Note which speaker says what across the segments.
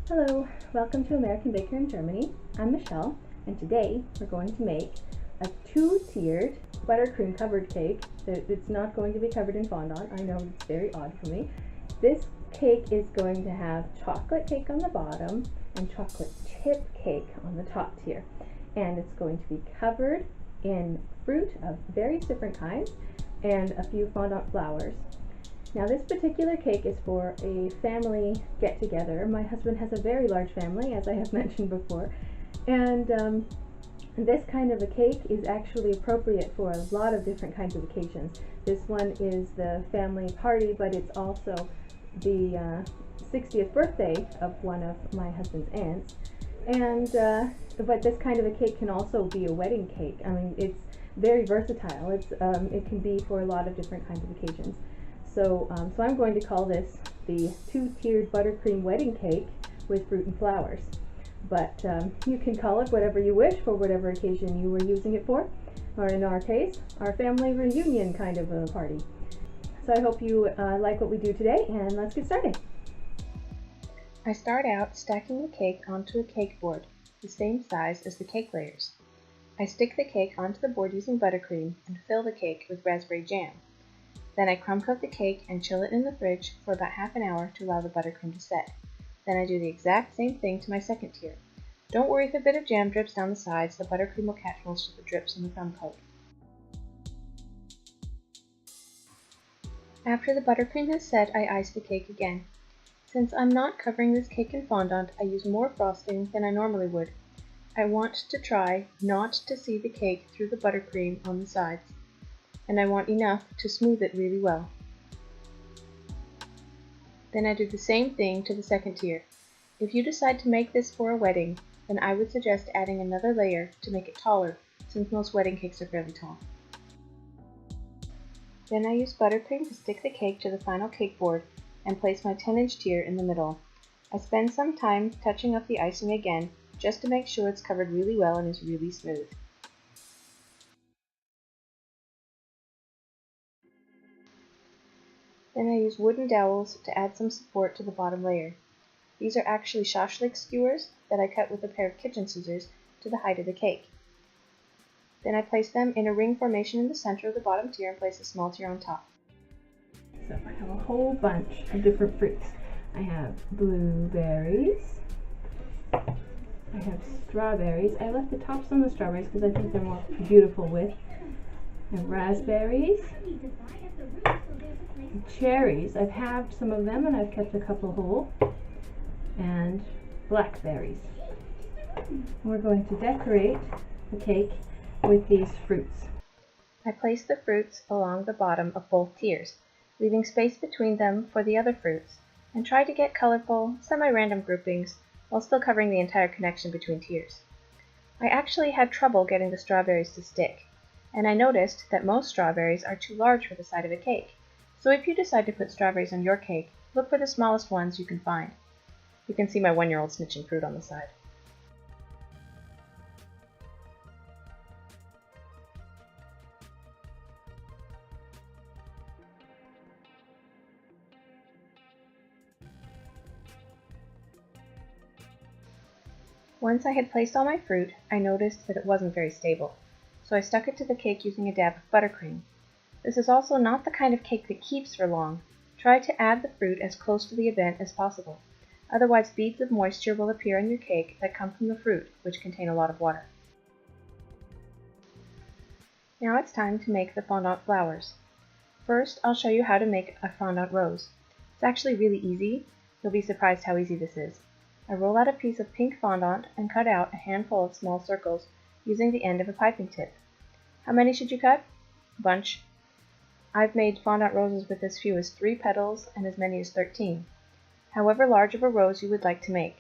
Speaker 1: Hello, welcome to American Baker in Germany. I'm Michelle, and today we're going to make a two-tiered buttercream covered cake. It's not going to be covered in fondant. I know it's very odd for me. This cake is going to have chocolate cake on the bottom and chocolate chip cake on the top tier. And it's going to be covered in fruit of various different kinds and a few fondant flowers. Now this particular cake is for a family get-together. My husband has a very large family, as I have mentioned before, and this kind of a cake is actually appropriate for a lot of different kinds of occasions. This one is the family party, but it's also the 60th birthday of one of my husband's aunts, and but this kind of a cake can also be a wedding cake. I mean, it's very versatile. It can be for a lot of different kinds of occasions. So I'm going to call this the two-tiered buttercream wedding cake with fruit and flowers. But you can call it whatever you wish for whatever occasion you were using it for, or in our case, our family reunion kind of a party. So I hope you like what we do today, and let's get started. I start out stacking the cake onto a cake board, the same size as the cake layers. I stick the cake onto the board using buttercream and fill the cake with raspberry jam. Then I crumb coat the cake and chill it in the fridge for about half an hour to allow the buttercream to set. Then I do the exact same thing to my second tier. Don't worry if a bit of jam drips down the sides, the buttercream will catch most of the drips in the crumb coat. After the buttercream has set, I ice the cake again. Since I'm not covering this cake in fondant, I use more frosting than I normally would. I want to try not to see the cake through the buttercream on the sides, and I want enough to smooth it really well. Then I do the same thing to the second tier. If you decide to make this for a wedding, then I would suggest adding another layer to make it taller, since most wedding cakes are fairly tall. Then I use buttercream to stick the cake to the final cake board and place my 10-inch tier in the middle. I spend some time touching up the icing again, just to make sure it's covered really well and is really smooth. Then I use wooden dowels to add some support to the bottom layer. These are actually shashlik skewers that I cut with a pair of kitchen scissors to the height of the cake. Then I place them in a ring formation in the center of the bottom tier and place a small tier on top. So I have a whole bunch of different fruits. I have blueberries, I have strawberries. I left the tops on the strawberries because I think they're more beautiful with. I have raspberries, cherries. I've halved some of them and I've kept a couple whole, and blackberries. We're going to decorate the cake with these fruits. I place the fruits along the bottom of both tiers, leaving space between them for the other fruits, and try to get colorful, semi-random groupings while still covering the entire connection between tiers. I actually had trouble getting the strawberries to stick, and I noticed that most strawberries are too large for the side of a cake. So if you decide to put strawberries on your cake, look for the smallest ones you can find. You can see my 1-year-old snitching fruit on the side. Once I had placed all my fruit, I noticed that it wasn't very stable, so I stuck it to the cake using a dab of buttercream. This is also not the kind of cake that keeps for long. Try to add the fruit as close to the event as possible. Otherwise, beads of moisture will appear on your cake that come from the fruit, which contain a lot of water. Now it's time to make the fondant flowers. First, I'll show you how to make a fondant rose. It's actually really easy. You'll be surprised how easy this is. I roll out a piece of pink fondant and cut out a handful of small circles using the end of a piping tip. How many should you cut? A bunch. I've made fondant roses with as few as 3 petals and as many as 13, however large of a rose you would like to make.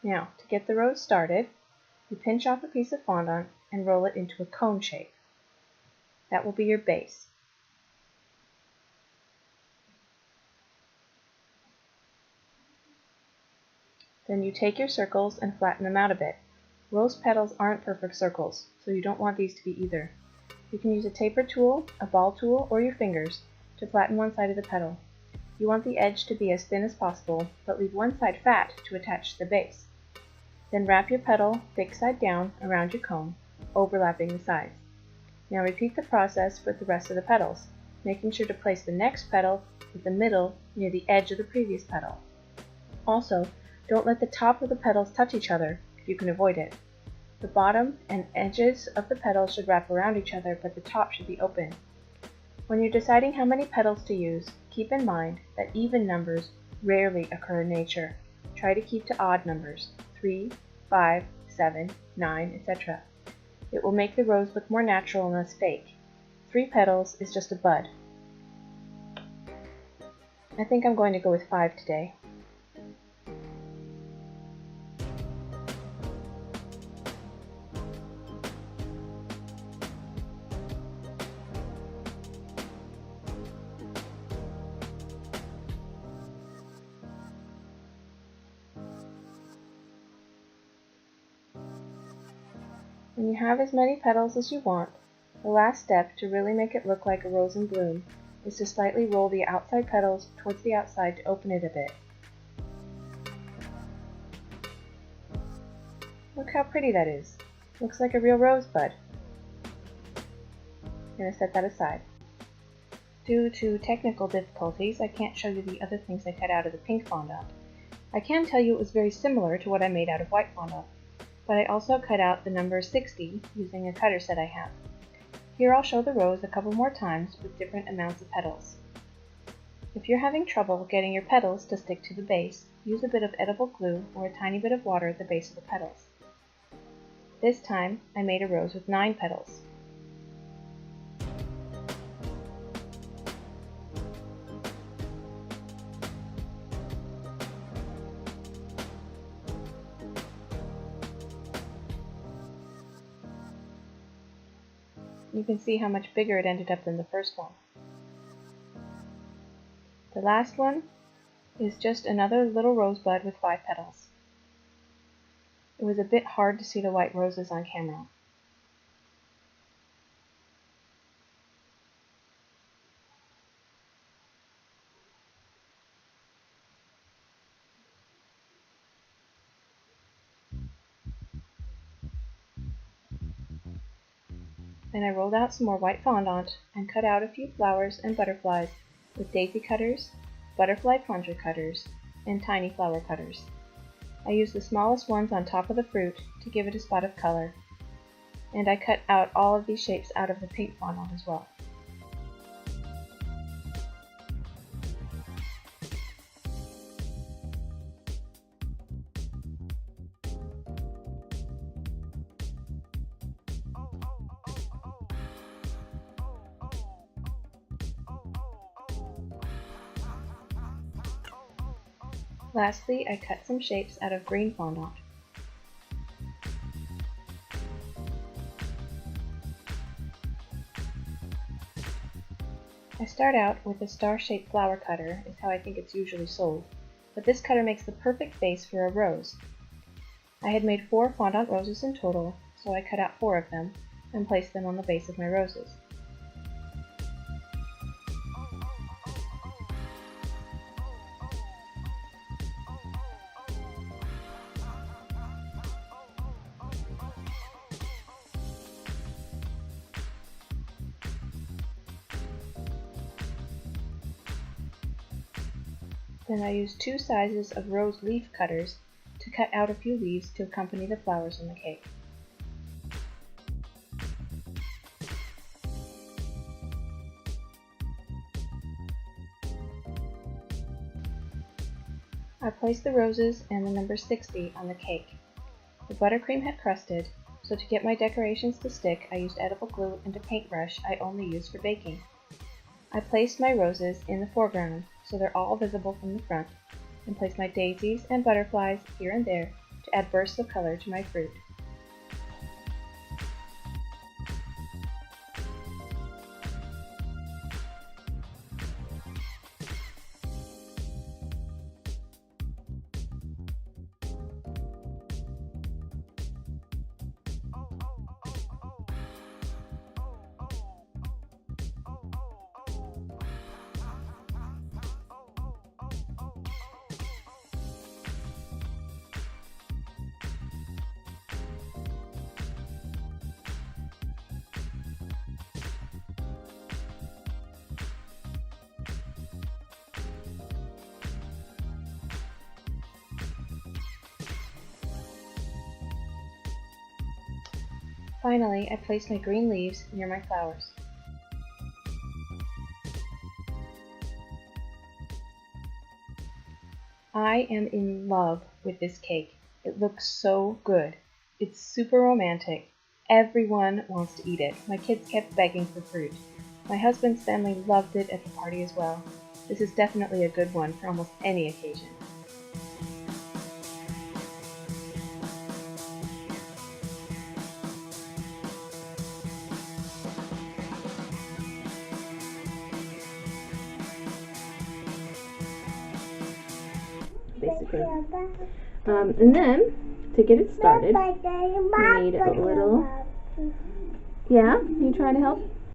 Speaker 1: Now, to get the rose started, you pinch off a piece of fondant and roll it into a cone shape. That will be your base. Then you take your circles and flatten them out a bit. Rose petals aren't perfect circles, so you don't want these to be either. You can use a taper tool, a ball tool, or your fingers,
Speaker 2: to flatten one side of the petal. You want the edge to be as thin as possible, but leave one side fat to attach to the base. Then wrap your petal thick side down around your cone, overlapping the sides. Now repeat the process with the rest of the petals, making sure to place the next petal with the middle near the edge of the previous petal. Also, don't let the top of the petals touch each other if you can avoid it. The bottom and edges of the petals should wrap around each other, but the top should be open. When you're deciding how many petals to use, keep in mind that even numbers rarely occur in nature. Try to keep to odd numbers, 3, 5, 7, 9, etc. It will make the rose look more natural and less fake. 3 petals is just a bud. I think I'm going to go with 5 today. When you have as many petals as you want, the last step to really make it look like a rose in bloom is to slightly roll the outside petals towards the outside to open it a bit. Look how pretty that is. Looks like a real rosebud. I'm going to set that aside. Due to technical difficulties, I can't show you the other things I cut out of the pink fondant. I can tell you it was very similar to what I made out of white fondant, but I also cut out the number 60 using a cutter set I have. Here I'll show the rose a couple more times with different amounts of petals. If you're having trouble getting your petals to stick to the base, use a bit of edible glue or a tiny bit of water at the base of the petals. This time I made a rose with 9 petals. You can see how much bigger it ended up than the first one. The last one is just another little rosebud with 5 petals. It was a bit hard to see the white roses on camera. Then I rolled out some more white fondant and cut out a few flowers and butterflies with daisy cutters, butterfly plunger cutters, and tiny flower cutters. I used the smallest ones on top of the fruit to give it a spot of color, and I cut out all of these shapes out of the pink fondant as well. Lastly, I cut some shapes out of green fondant. I start out with a star-shaped flower cutter, is how I think it's usually sold, but this cutter makes the perfect base for a rose. I had made 4 fondant roses in total, so I cut out 4 of them and placed them on the base of my roses. Then I used 2 sizes of rose leaf cutters to cut out a few leaves to accompany the flowers on the cake. I placed the roses and the number 60 on the cake. The buttercream had crusted, so to get my decorations to stick, I used edible glue and a paintbrush I only use for baking. I placed my roses in the foreground so they're all visible from the front, and placed my daisies and butterflies here and there to add bursts of color to my fruit. Finally, I place my green leaves near my flowers. I am in love with this cake. It looks so good. It's super romantic. Everyone wants to eat it. My kids kept begging for fruit. My husband's family loved it at the party as well. This is definitely a good one for almost any occasion.
Speaker 1: Basically. And then, to get it started, we need a little... Yeah? You trying to help?